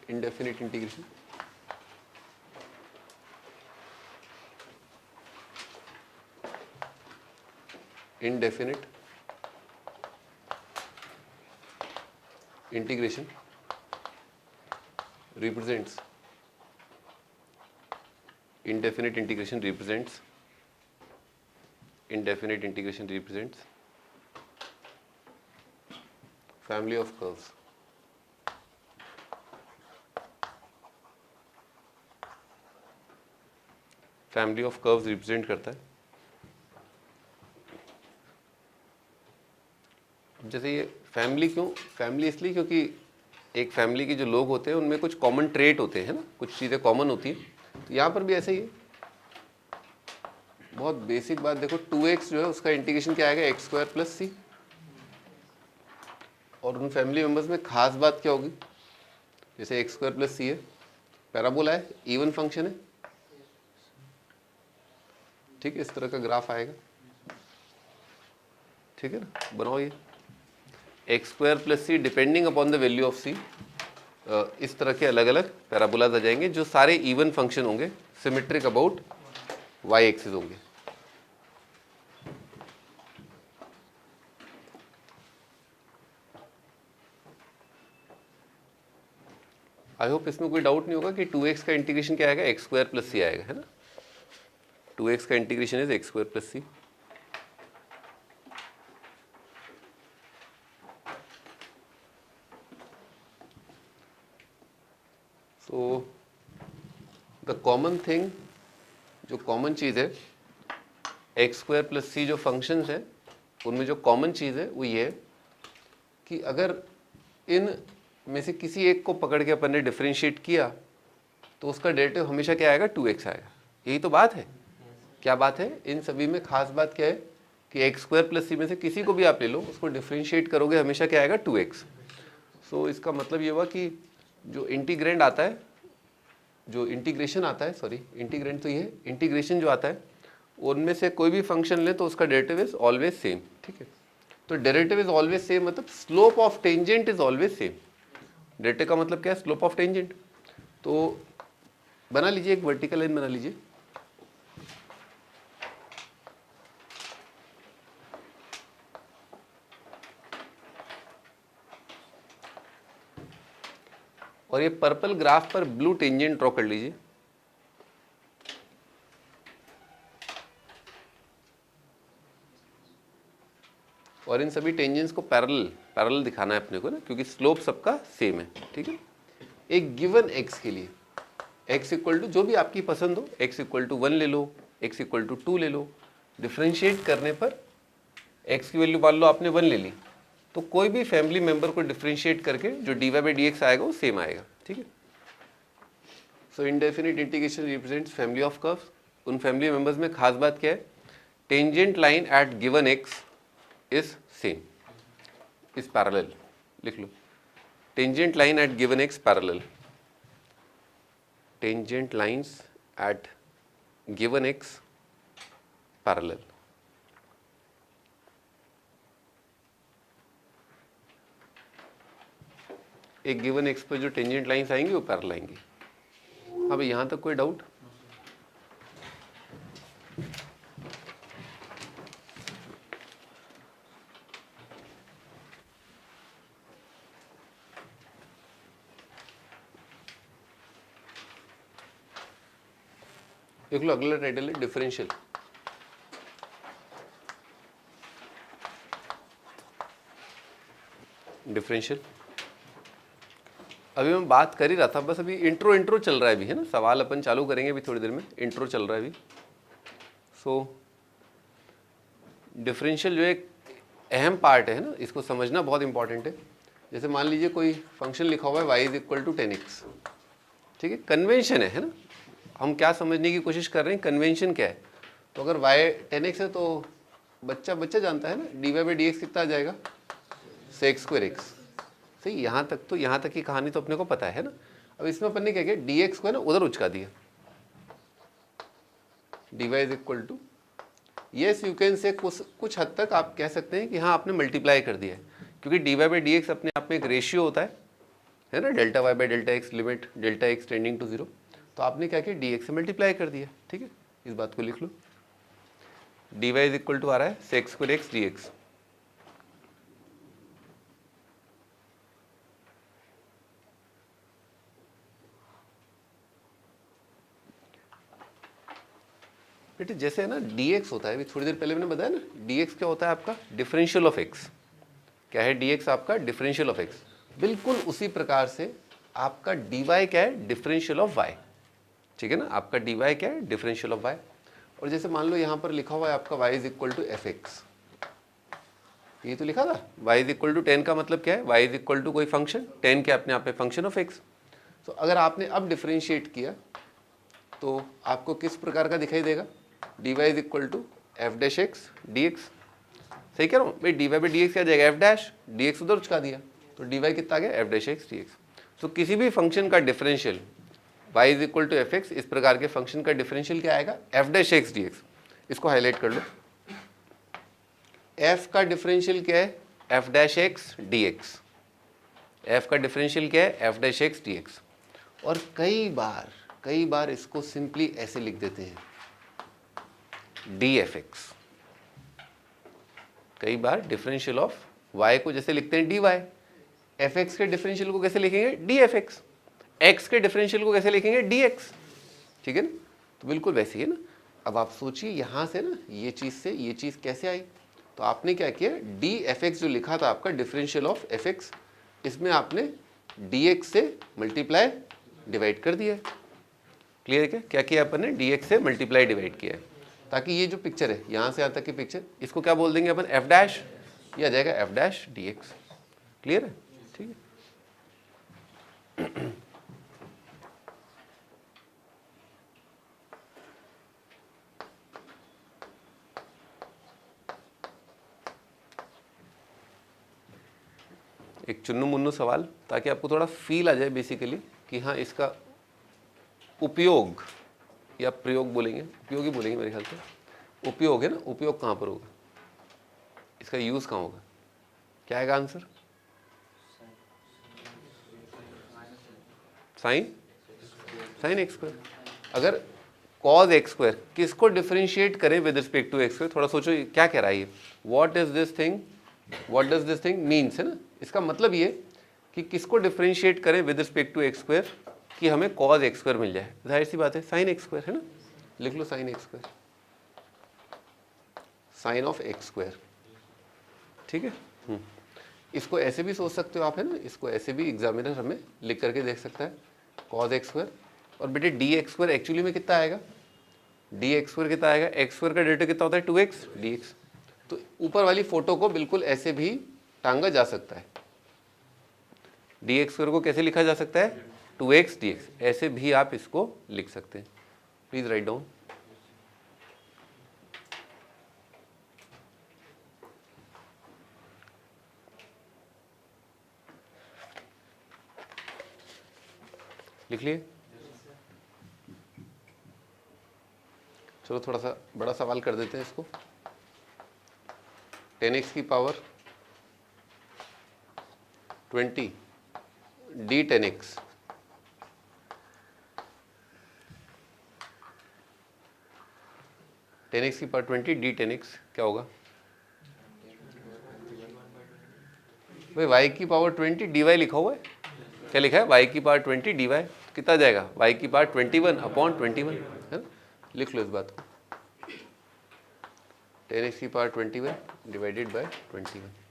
indefinite integration, indefinite integration represents, indefinite integration represents, indefinite integration represents family of curves. Family of curves represent करता है। जैसे ये family क्यों, family इसलिए क्योंकि एक फैमिली के जो लोग होते हैं उनमें कुछ कॉमन ट्रेट होते हैं ना, कुछ चीज़ें कॉमन होती हैं। तो यहाँ पर भी ऐसा ही है। बहुत बेसिक बात देखो, 2x जो है उसका इंटीग्रेशन क्या आएगा, x स्क्वायर प्लस सी। और उन फैमिली मेंबर्स में खास बात क्या होगी, जैसे x स्क्वायर प्लस सी है, पैराबोला है, इवन फंक्शन है, ठीक है, इस तरह का ग्राफ आएगा, ठीक है ना। बनाओ ये x square plus c depending upon the value of c, इस तरह के अलग अलग पैराबोलाज आ जाएंगे जो सारे इवन फंक्शन होंगे, सिमेट्रिक अबाउट वाई एक्सिस होंगे। आई होप इसमें कोई डाउट नहीं होगा कि 2x का इंटीग्रेशन क्या आएगा, एक्स स्क्वायर प्लस सी आएगा, है ना। 2x का integration is x square plus c. So the common thing, जो कॉमन चीज़ है, एक्स स्क्वायर प्लस सी जो फंक्शंस है उनमें जो कॉमन चीज़ है वो ये है कि अगर इन में से किसी एक को पकड़ के अपन ने डिफरेंशिएट किया तो उसका डेरिवेटिव हमेशा क्या आएगा, 2x आएगा। यही तो बात है। क्या बात है, इन सभी में खास बात क्या है कि एक्स स्क्वायर प्लस सी में से किसी को भी आप ले लो, उसको डिफरेंशिएट करोगे हमेशा क्या आएगा, 2x। सो इसका मतलब ये हुआ कि जो इंटीग्रेंड आता है, जो इंटीग्रेशन आता है, सॉरी इंटीग्रेंड तो ये इंटीग्रेशन जो आता है, उनमें से कोई भी फंक्शन ले तो उसका डेरिवेटिव इज ऑलवेज सेम, ठीक है। तो डेरिवेटिव इज ऑलवेज सेम मतलब slope of tangent is always same. Derivative का मतलब क्या है, स्लोप ऑफ टेंजेंट। तो बना लीजिए एक वर्टिकल लाइन बना लीजिए, और ये पर्पल ग्राफ पर ब्लू टेंजेंट ड्रॉ कर लीजिए। और इन सभी टेंजेंट्स को पैरेलल दिखाना है अपने को ना, क्योंकि स्लोप सबका सेम है, ठीक है। एक गिवन x के लिए x इक्वल टू जो भी आपकी पसंद हो, x इक्वल टू 1 ले लो, x इक्वल टू 2 ले लो। डिफरेंशिएट करने पर x की वैल्यू मान लो आपने 1 ले ली, तो कोई भी फैमिली मेंबर को डिफरेंशिएट करके जो dy बाई dx आएगा वो सेम आएगा, ठीक है। So indefinite integration represents family of curves. उन फैमिली मेंबर्स में खास बात क्या है, tangent line at given x is same, is parallel. लिख लो, tangent line at given x parallel, tangent lines at given x parallel. एक गिवन x पर जो टेंजेंट लाइंस आएंगी वो पैरेलल आएंगी। अब यहाँ तक कोई डाउट? देख लो, अगला टाइटल है डिफरेंशियल। डिफरेंशियल अभी मैं बात कर ही रहा था, बस अभी इंट्रो चल रहा है अभी, है ना। सवाल अपन चालू करेंगे अभी थोड़ी देर में, इंट्रो चल रहा है अभी। सो डिफरेंशियल जो एक अहम पार्ट है ना, इसको समझना बहुत इंपॉर्टेंट है। जैसे मान लीजिए कोई फंक्शन लिखा हुआ है y is equal to 10x, ठीक है, कन्वेंशन है ना। हम क्या समझने की कोशिश कर रहे हैं, कन्वेंशन क्या है। तो अगर y 10x है तो बच्चा जानता है ना, dy बाई dx कितना आ जाएगा, सेक स्क्वायर x। सही, यहाँ तक तो, यहाँ तक की कहानी तो अपने को पता है ना। अब इसमें अपन ने क्या किया, dx को है ना उधर उचका दिया, dy is equal to, yes you can say कुछ हद तक आप कह सकते हैं कि हाँ आपने मल्टीप्लाई कर दिया है, क्योंकि dy बाई dx अपने आप में एक रेशियो होता है है ना, delta y by delta x limit delta x tending to 0, तो आपने क्या किया, डी एक्स से मल्टीप्लाई कर दिया। ठीक है, इस बात को लिख लो, d y is equal to आ रहा है sec square x d x. बेटे जैसे है ना dx होता है, अभी थोड़ी देर पहले मैंने बताया ना, dx क्या होता है आपका डिफरेंशियल ऑफ x। क्या है dx आपका डिफरेंशियल ऑफ x। बिल्कुल उसी प्रकार से आपका dy क्या है डिफरेंशियल ऑफ y। ठीक है ना, आपका dy क्या है डिफरेंशियल ऑफ y। और जैसे मान लो यहाँ पर लिखा हुआ है आपका y is equal to f x, ये तो लिखा था y इज इक्वल टू 10 का मतलब क्या है, y इज इक्वल टू कोई फंक्शन 10 के अपने आप पे फंक्शन ऑफ x। तो अगर आपने अब डिफरेंशिएट किया तो आपको किस प्रकार का दिखाई देगा, dy is equal to f dash x d x. सही कह रहा हूँ भाई, dy बाई डी एक्स क्या जाएगा एफ डैश, डी एक्स उधर उचका दिया तो dy कितना आ गया f dash x d x. तो किसी भी फंक्शन का differential y is equal to f x, इस प्रकार के फंक्शन का डिफरेंशियल क्या आएगा f dash x d x. इसको हाईलाइट कर लो, f का डिफरेंशियल क्या है f dash x d x, f का डिफरेंशियल क्या है f dash x d x. और कई बार इसको सिंपली ऐसे लिख देते हैं डी एफ एक्स। कई बार डिफरेंशियल ऑफ y को जैसे लिखते हैं dy, एफ एक्स के डिफरेंशियल को कैसे लिखेंगे डी एफ एक्स, x के डिफरेंशियल को कैसे लिखेंगे डी एक्स। ठीक है ना, तो बिल्कुल वैसे ही है ना। अब आप सोचिए यहाँ से ना ये चीज़ से ये चीज़ कैसे आई, तो आपने क्या किया डी एफ एक्स जो लिखा था आपका डिफरेंशियल ऑफ एफ एक्स, इसमें आपने डी एक्स से मल्टीप्लाई डिवाइड कर दिया है। क्लियर है क्या किया अपन ने, डी एक्स से मल्टीप्लाई डिवाइड किया है, ताकि ये जो पिक्चर है यहाँ से यहाँ तक की पिक्चर, इसको क्या बोल देंगे अपन एफ डैश, ये आ जाएगा F dash D x. Clear है, ठीक है। एक चुन्नू मुन्नू सवाल, ताकि आपको थोड़ा फील आ जाए बेसिकली कि हाँ इसका उपयोग या प्रयोग बोलेंगे, उपयोग ही बोलेंगे मेरे ख्याल से, उपयोग है ना, उपयोग कहाँ पर होगा, इसका यूज़ कहाँ होगा। क्या आएगा आंसर, साइन एक्स स्क्वायर। अगर कॉज एक्स स्क्वायर किसको डिफरेंशिएट करें with respect to x square, थोड़ा सोचो क्या कह रहा है ये, what is this thing, what does this thing means, है ना। इसका मतलब ये कि किसको डिफरेंशिएट करें with respect to x square कि हमें कॉज एक्स स्क्वायर मिल जाए, जाहिर सी बात है साइन एक्स स्क्वायर, है ना। लिख लो sine x square, sine of x square. ठीक है, इसको ऐसे भी सोच सकते हो आप, है ना, इसको ऐसे भी एग्जामिनर हमें लिख करके देख सकता है कॉज एक्स स्क्वायर। और बेटे डी एक्स स्क्वायर एक्चुअली में कितना आएगा, डी एक्स स्क्वायर कितना आएगा, एक्स स्क्वायर का डेरिवेटिव कितना होता है 2x dx। तो ऊपर वाली फोटो को बिल्कुल ऐसे भी टांगा जा सकता है, डी एक्स स्क्वायर को कैसे लिखा जा सकता है 2x dx, ऐसे भी आप इसको लिख सकते हैं। Please write down. लिख लिए, चलो थोड़ा सा बड़ा सवाल कर देते हैं इसको। 10x की पावर 20 डी 10x, की पावर 20 डी 10x क्या होगा भाई, y की पावर 20 dy लिखा हुआ है, क्या लिखा है y की पावर 20 dy, कितना जाएगा y की पावर 21 अपॉन 21, है ना। लिख लो इस बात को, 10x की पावर 21 डिवाइडेड बाय 21।